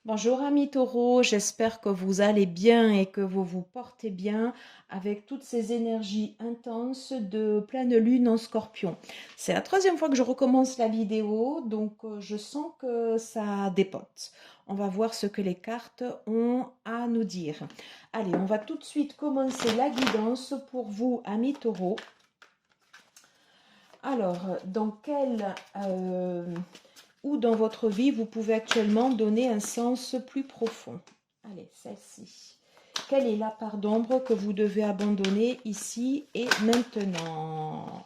Bonjour amis taureaux, j'espère que vous allez bien et que vous vous portez bien avec toutes ces énergies intenses de pleine lune en scorpion. C'est la troisième fois que je recommence la vidéo, donc je sens que ça dépote. On va voir ce que les cartes ont à nous dire. Allez, on va tout de suite commencer la guidance pour vous amis taureaux. Alors, où dans votre vie vous pouvez actuellement donner un sens plus profond? Allez, celle-ci. Quelle est la part d'ombre que vous devez abandonner ici et maintenant?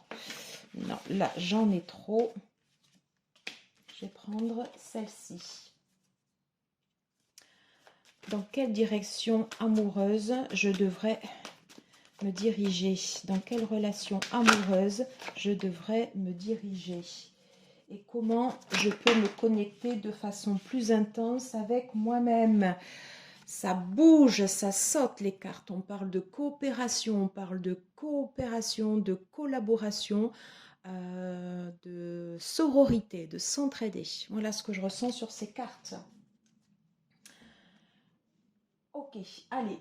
Non, là, j'en ai trop. Je vais prendre celle-ci. Dans quelle direction amoureuse je devrais me diriger? Dans quelle relation amoureuse je devrais me diriger? Et comment je peux me connecter de façon plus intense avec moi-même? Ça bouge, ça saute les cartes. On parle de coopération, de collaboration, de sororité, de s'entraider. Voilà ce que je ressens sur ces cartes. Ok, allez,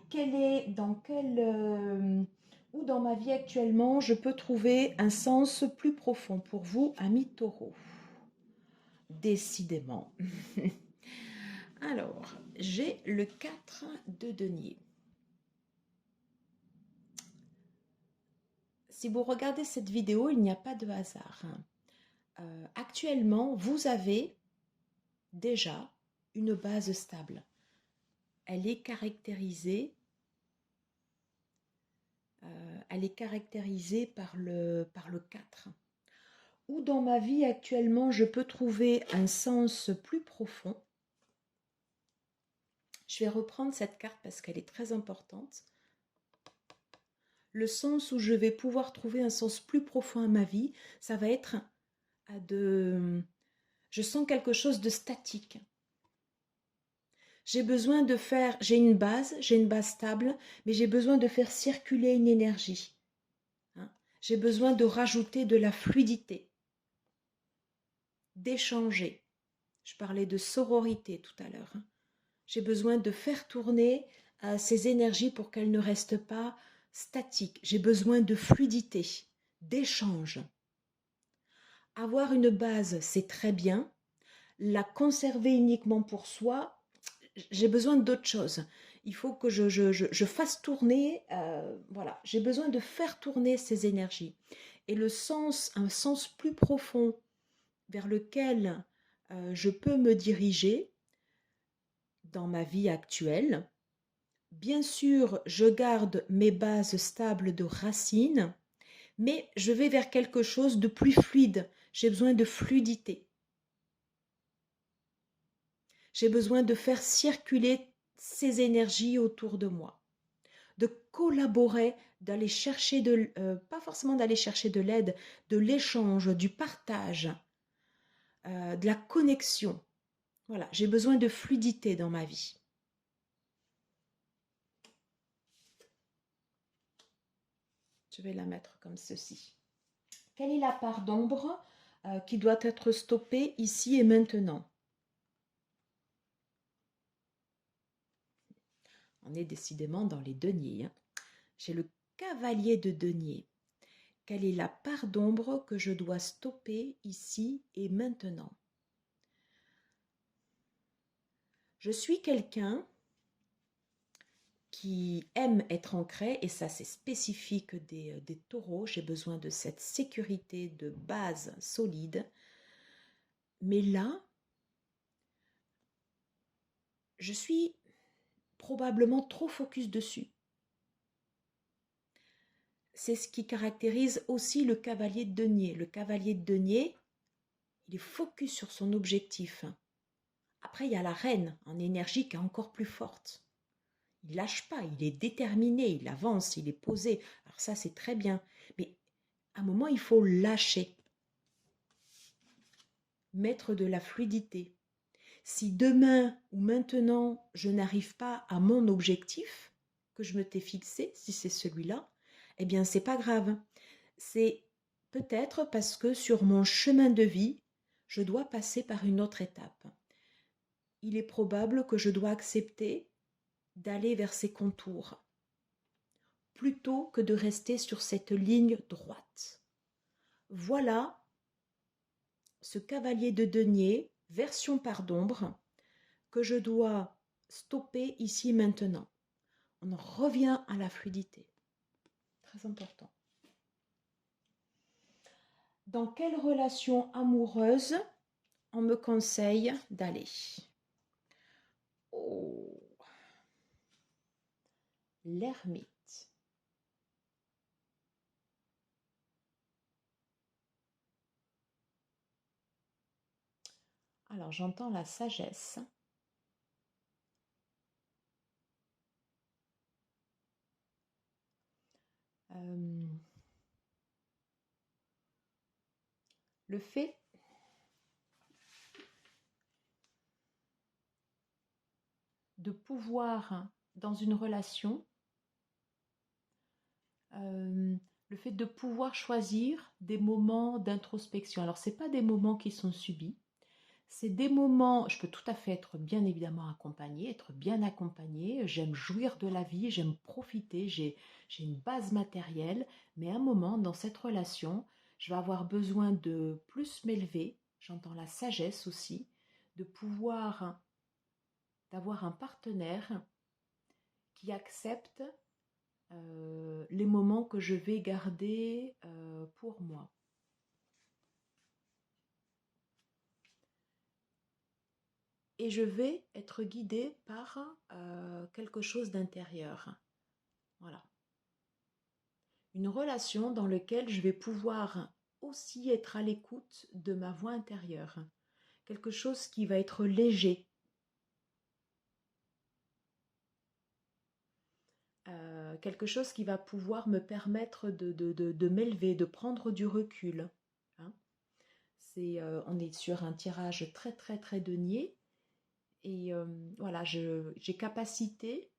où dans ma vie actuellement je peux trouver un sens plus profond pour vous, amis taureaux? Décidément. Alors, j'ai le 4 de denier. Si vous regardez cette vidéo, il n'y a pas de hasard. Actuellement, vous avez déjà une base stable. Elle est caractérisée, par le 4. Où dans ma vie actuellement, je peux trouver un sens plus profond. Je vais reprendre cette carte parce qu'elle est très importante. Le sens où je vais pouvoir trouver un sens plus profond à ma vie, ça va être je sens quelque chose de statique. J'ai une base stable, mais j'ai besoin de faire circuler une énergie. Hein. J'ai besoin de rajouter de la fluidité, d'échanger. Je parlais de sororité tout à l'heure. Hein. J'ai besoin de faire tourner ces énergies pour qu'elles ne restent pas statiques. J'ai besoin de fluidité, d'échange. Avoir une base, c'est très bien. La conserver uniquement pour soi, j'ai besoin d'autre chose. Il faut que je fasse tourner, voilà, j'ai besoin de faire tourner ces énergies. Et un sens plus profond vers lequel je peux me diriger dans ma vie actuelle. Bien sûr, je garde mes bases stables de racines, mais je vais vers quelque chose de plus fluide. J'ai besoin de fluidité. J'ai besoin de faire circuler ces énergies autour de moi, de collaborer, pas forcément d'aller chercher de l'aide, de l'échange, du partage, de la connexion. Voilà, j'ai besoin de fluidité dans ma vie. Je vais la mettre comme ceci. Quelle est la part d'ombre qui doit être stoppée ici et maintenant? On est décidément dans les deniers. Hein. J'ai le cavalier de denier. Quelle est la part d'ombre que je dois stopper ici et maintenant? Je suis quelqu'un qui aime être ancré, et ça c'est spécifique des taureaux, j'ai besoin de cette sécurité de base solide. Mais là, je suis probablement trop focus dessus. C'est ce qui caractérise aussi le cavalier de denier. Le cavalier de denier, il est focus sur son objectif. Après, il y a la reine en énergie qui est encore plus forte. Il lâche pas, il est déterminé, il avance, il est posé. Alors ça, c'est très bien. Mais à un moment, il faut lâcher. Mettre de la fluidité. Si demain ou maintenant, je n'arrive pas à mon objectif que je m'étais fixé, si c'est celui-là, eh bien, c'est pas grave. C'est peut-être parce que sur mon chemin de vie, je dois passer par une autre étape. il est probable que je dois accepter d'aller vers ces contours, plutôt que de rester sur cette ligne droite. Voilà ce cavalier de denier, version part d'ombre, que je dois stopper ici maintenant. On en revient à la fluidité. Très important. Dans quelle relation amoureuse on me conseille d'aller? Oh, l'ermite. Alors, j'entends la sagesse. Le fait de pouvoir, dans une relation, le fait de pouvoir choisir des moments d'introspection. Alors, ce n'est pas des moments qui sont subis, c'est des moments, je peux tout à fait être bien évidemment accompagnée, être bien accompagnée, j'aime jouir de la vie, j'aime profiter, j'ai une base matérielle, mais à un moment dans cette relation, je vais avoir besoin de plus m'élever, j'entends la sagesse aussi, de pouvoir, d'avoir un partenaire qui accepte les moments que je vais garder pour moi. Et je vais être guidée par quelque chose d'intérieur. Voilà. Une relation dans laquelle je vais pouvoir aussi être à l'écoute de ma voix intérieure. Quelque chose qui va être léger. Quelque chose qui va pouvoir me permettre de m'élever, de prendre du recul. Hein. On est sur un tirage très très très denier. Et voilà, j'ai capacité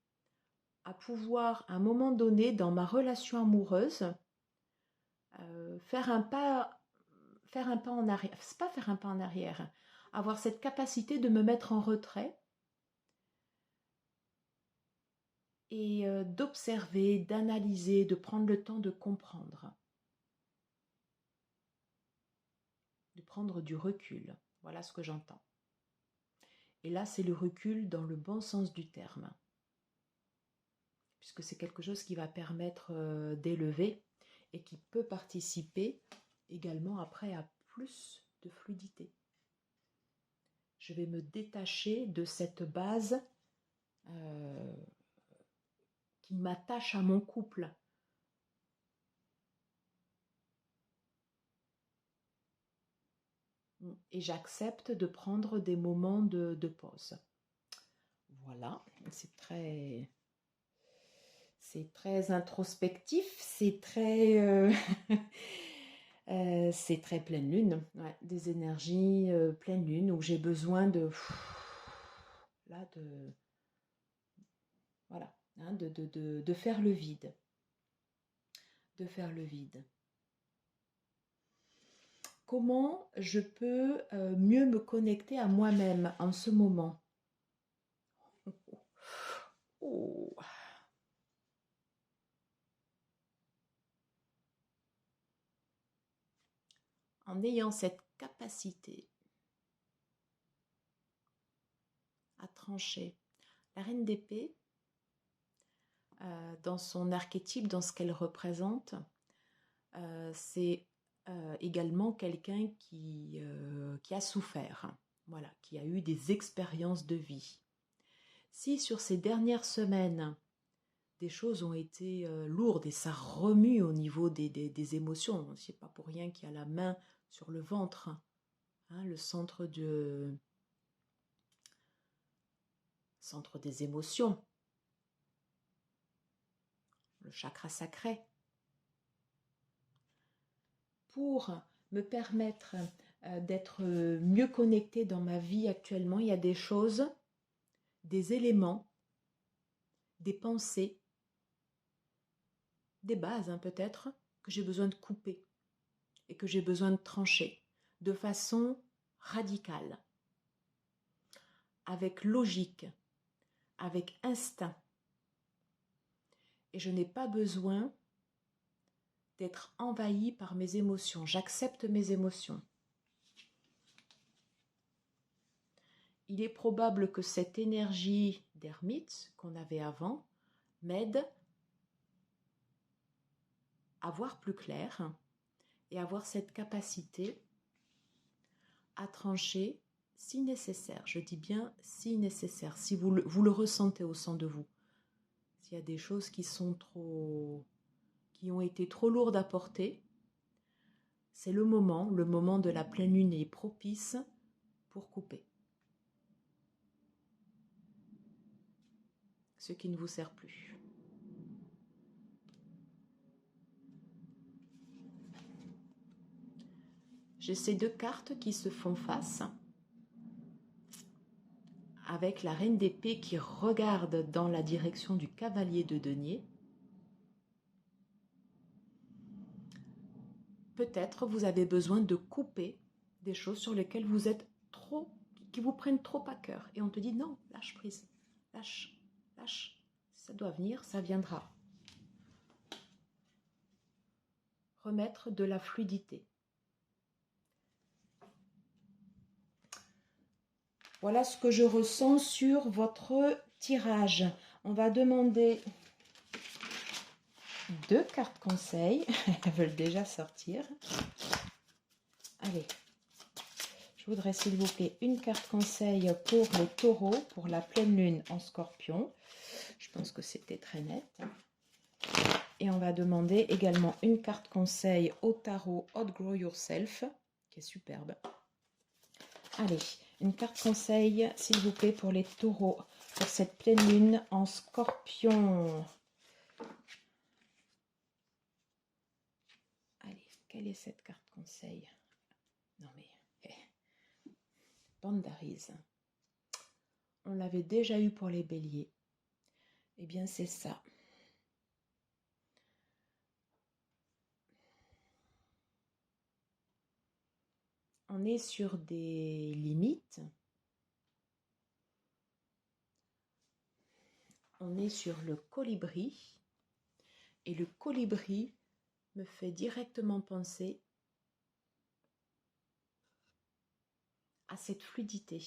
à pouvoir, à un moment donné, dans ma relation amoureuse, faire un pas en arrière. C'est pas faire un pas en arrière. Avoir cette capacité de me mettre en retrait et d'observer, d'analyser, de prendre le temps de comprendre. De prendre du recul. Voilà ce que j'entends. Et là, c'est le recul dans le bon sens du terme. Puisque c'est quelque chose qui va permettre d'élever et qui peut participer également après à plus de fluidité. Je vais me détacher de cette base qui m'attache à mon couple. Et j'accepte de prendre des moments de pause. Voilà, c'est très introspectif, c'est très... c'est très pleine lune, ouais, des énergies pleine lune où j'ai besoin voilà, hein, de faire le vide, de faire le vide. Comment je peux mieux me connecter à moi-même en ce moment? Oh. En ayant cette capacité à trancher. La reine d'épée, dans son archétype, dans ce qu'elle représente, c'est également quelqu'un qui a souffert, voilà, qui a eu des expériences de vie. Si sur ces dernières semaines, des choses ont été lourdes et ça remue au niveau des émotions, c'est pas pour rien qu'il y a la main sur le ventre, hein, le centre des émotions, le chakra sacré, pour me permettre d'être mieux connectée dans ma vie actuellement. Il y a des choses, des éléments, des pensées, des bases peut-être, que j'ai besoin de couper et que j'ai besoin de trancher de façon radicale. avec logique, avec instinct. Et je n'ai pas besoin d'être envahi par mes émotions. J'accepte mes émotions. Il est probable que cette énergie d'ermite qu'on avait avant m'aide à voir plus clair et avoir cette capacité à trancher si nécessaire. Je dis bien si nécessaire, si vous le ressentez au sein de vous. S'il y a des choses qui ont été trop lourdes à porter, c'est le moment de la pleine lune est propice pour couper ce qui ne vous sert plus. J'ai ces deux cartes qui se font face, avec la reine d'épée qui regarde dans la direction du cavalier de denier. Peut-être vous avez besoin de couper des choses sur lesquelles vous êtes trop, qui vous prennent trop à cœur. Et on te dit non, lâche prise, lâche, lâche. Ça doit venir, ça viendra. Remettre de la fluidité. Voilà ce que je ressens sur votre tirage. On va demander 2 cartes conseils. Elles veulent déjà sortir. Allez. Je voudrais s'il vous plaît une carte conseil pour les taureaux, pour la pleine lune en scorpion. Je pense que c'était très net. Et on va demander également une carte conseil au tarot Outgrow Yourself, qui est superbe. Allez, une carte conseil, s'il vous plaît, pour les taureaux, pour cette pleine lune en scorpion. Allez, quelle est cette carte conseil? Non mais, Bandarise. On l'avait déjà eu pour les béliers. Eh bien, c'est ça. On est sur des limites. On est sur le colibri. Et le colibri me fait directement penser à cette fluidité.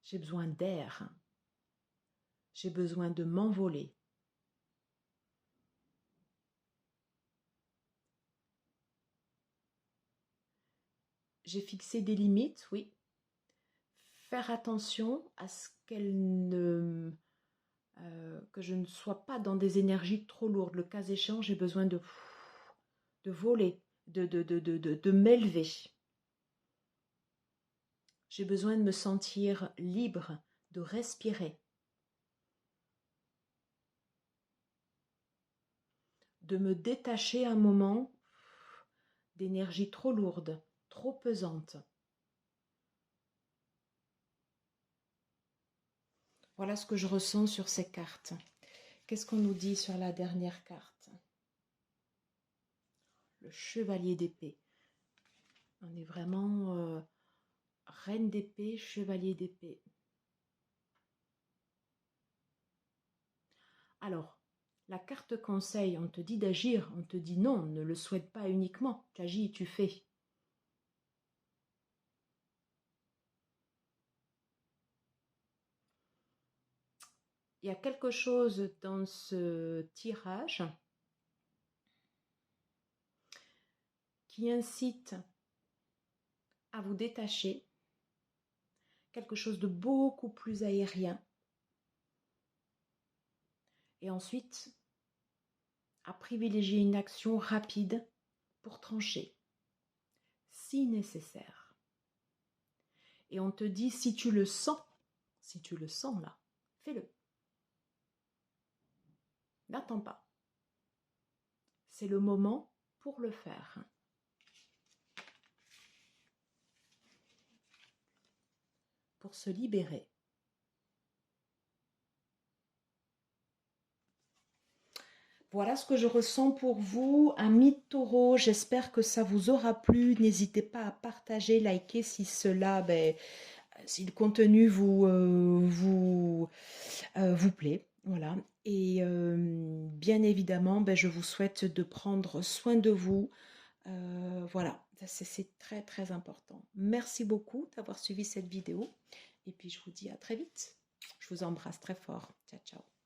J'ai besoin d'air. J'ai besoin de m'envoler. J'ai fixé des limites, oui. Faire attention à ce que je ne sois pas dans des énergies trop lourdes. Le cas échéant, j'ai besoin de voler, de m'élever. J'ai besoin de me sentir libre, de respirer. De me détacher un moment d'énergie trop lourde, trop pesante. Voilà ce que je ressens sur ces cartes. Qu'est-ce qu'on nous dit sur la dernière carte? Le chevalier d'épée. On est vraiment reine d'épée, chevalier d'épée. Alors, la carte conseil, on te dit d'agir, on te dit non, ne le souhaite pas uniquement. Tu agis, tu fais. Il y a quelque chose dans ce tirage qui incite à vous détacher, quelque chose de beaucoup plus aérien. Et ensuite, à privilégier une action rapide pour trancher, si nécessaire. Et on te dit, si tu le sens là, fais-le. N'attends pas. C'est le moment pour le faire. Pour se libérer. Voilà ce que je ressens pour vous, amis taureaux. J'espère que ça vous aura plu. N'hésitez pas à partager, liker si cela si le contenu vous plaît. Voilà. Et bien évidemment, ben, je vous souhaite de prendre soin de vous. Voilà, c'est très très important. Merci beaucoup d'avoir suivi cette vidéo. Et puis je vous dis à très vite. Je vous embrasse très fort. Ciao, ciao.